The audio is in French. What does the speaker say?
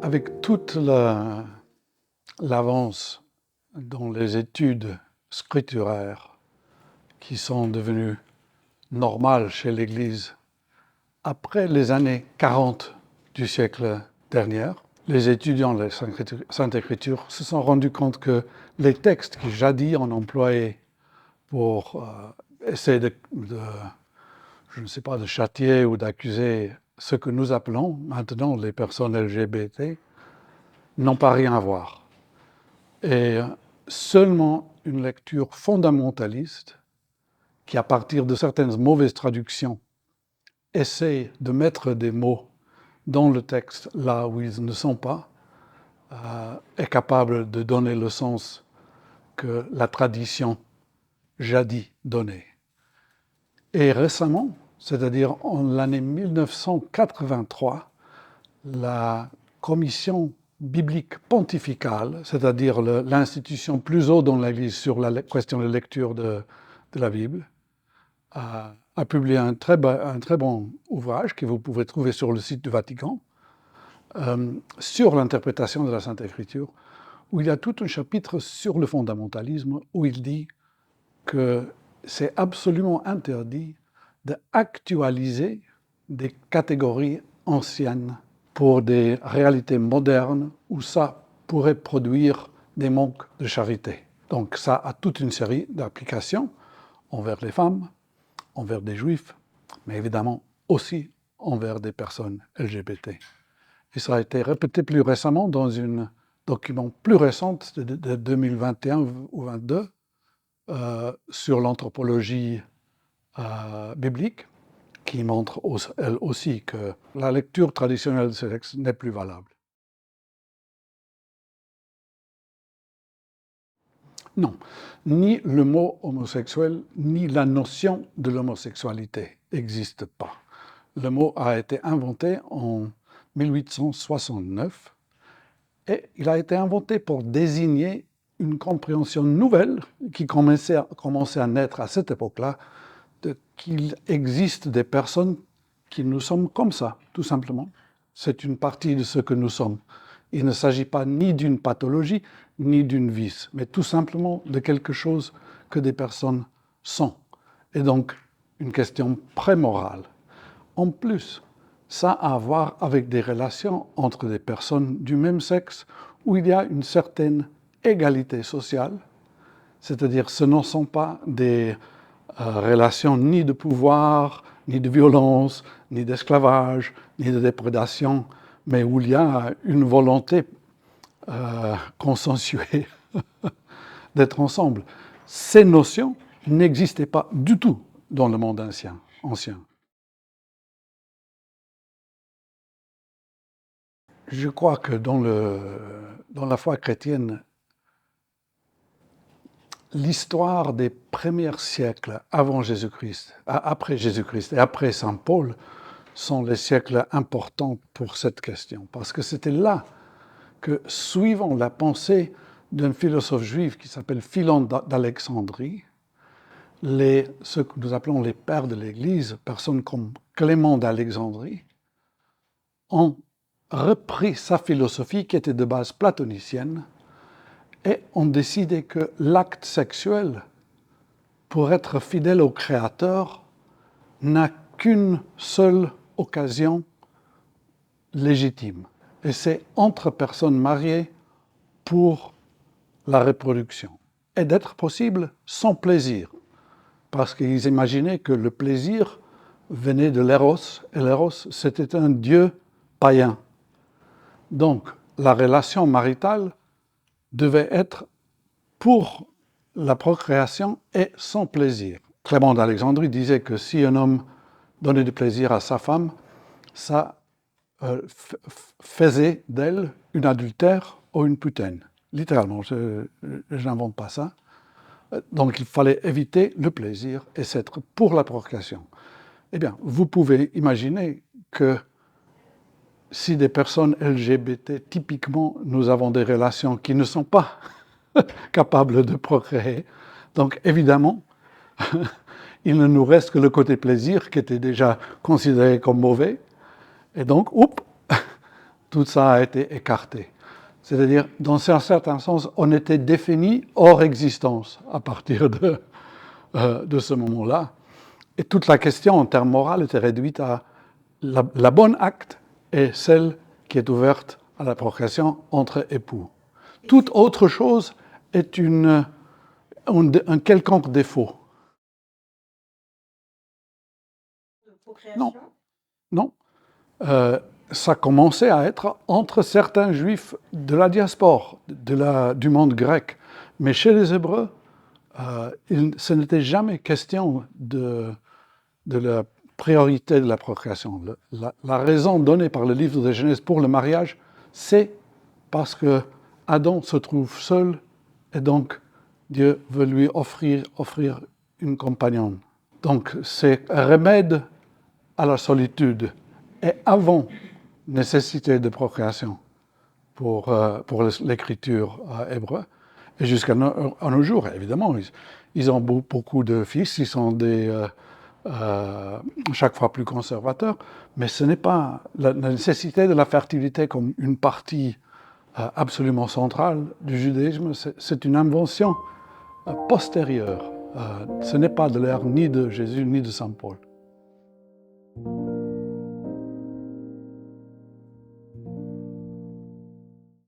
Avec toute l'avance dans les études scripturaires qui sont devenues normales chez l'Église après les années 40 du siècle dernier, les étudiants de la Sainte Écriture se sont rendus compte que les textes qui jadis on employait pour essayer je ne sais pas, de châtier ou d'accuser ce que nous appelons maintenant les personnes LGBT, n'ont pas rien à voir. Et seulement une lecture fondamentaliste qui, à partir de certaines mauvaises traductions, essaie de mettre des mots dans le texte là où ils ne sont pas, est capable de donner le sens que la tradition jadis donnait. Et récemment, c'est-à-dire en l'année 1983, la commission biblique pontificale, c'est-à-dire l'institution plus haute dans l'Église sur la question de lecture de la Bible, a publié un très bon ouvrage que vous pouvez trouver sur le site du Vatican, sur l'interprétation de la Sainte Écriture, où il y a tout un chapitre sur le fondamentalisme, où il dit que c'est absolument interdit d'actualiser des catégories anciennes pour des réalités modernes où ça pourrait produire des manques de charité. Donc ça a toute une série d'applications envers les femmes, envers des juifs, mais évidemment aussi envers des personnes LGBT. Et ça a été répété plus récemment dans un document plus récent de 2021 ou 2022 sur l'anthropologie biblique, qui montre elle aussi que la lecture traditionnelle de ce texte n'est plus valable. Non, ni le mot homosexuel, ni la notion de l'homosexualité n'existent pas. Le mot a été inventé en 1869 et il a été inventé pour désigner une compréhension nouvelle qui commençait à naître à cette époque-là, qu'il existe des personnes qui nous sommes comme ça, tout simplement. C'est une partie de ce que nous sommes. Il ne s'agit pas ni d'une pathologie, ni d'une vice, mais tout simplement de quelque chose que des personnes sont. Et donc, une question prémorale. En plus, ça a à voir avec des relations entre des personnes du même sexe où il y a une certaine égalité sociale, c'est-à-dire ce ne sont pas des relations ni de pouvoir, ni de violence, ni d'esclavage, ni de déprédation, mais où il y a une volonté consensuée d'être ensemble. Ces notions n'existaient pas du tout dans le monde ancien. Je crois que dans la foi chrétienne, l'histoire des premiers siècles avant Jésus-Christ, après Jésus-Christ et après Saint Paul sont les siècles importants pour cette question. Parce que c'était là que, suivant la pensée d'un philosophe juif qui s'appelle Philon d'Alexandrie, ce que nous appelons les pères de l'Église, personnes comme Clément d'Alexandrie, ont repris sa philosophie qui était de base platonicienne et ont décidé que l'acte sexuel, pour être fidèle au Créateur, n'a qu'une seule occasion légitime. Et c'est entre personnes mariées pour la reproduction. Et d'être possible sans plaisir. Parce qu'ils imaginaient que le plaisir venait de l'Éros, et l'Éros, c'était un dieu païen. Donc, la relation maritale devait être pour la procréation et sans plaisir. Clément d'Alexandrie disait que si un homme donnait du plaisir à sa femme, ça faisait d'elle une adultère ou une putaine. Littéralement, je n'invente pas ça. Donc il fallait éviter le plaisir et s'être pour la procréation. Eh bien, vous pouvez imaginer que si des personnes LGBT, typiquement, nous avons des relations qui ne sont pas capables de procréer, donc évidemment, il ne nous reste que le côté plaisir qui était déjà considéré comme mauvais, et donc, tout ça a été écarté. C'est-à-dire, dans un certain sens, on était défini hors existence à partir de ce moment-là. Et toute la question en termes moraux était réduite à la bonne acte et celle qui est ouverte à la procréation entre époux. Toute autre chose est un quelconque défaut. Non, non. Ça commençait à être entre certains juifs de la diaspora, du monde grec. Mais chez les Hébreux, ce n'était jamais question de la priorité de la procréation. La raison donnée par le livre de Genèse pour le mariage, c'est parce que Adam se trouve seul et donc Dieu veut lui offrir une compagnonne. Donc c'est un remède à la solitude et avant nécessité de procréation pour l'écriture hébreu. Et jusqu'à nos jours, évidemment, ils ont beaucoup de fils, ils sont chaque fois plus conservateurs, mais ce n'est pas la nécessité de la fertilité comme une partie absolument centrale du judaïsme, c'est une invention postérieure. Ce n'est pas de l'ère ni de Jésus ni de Saint Paul.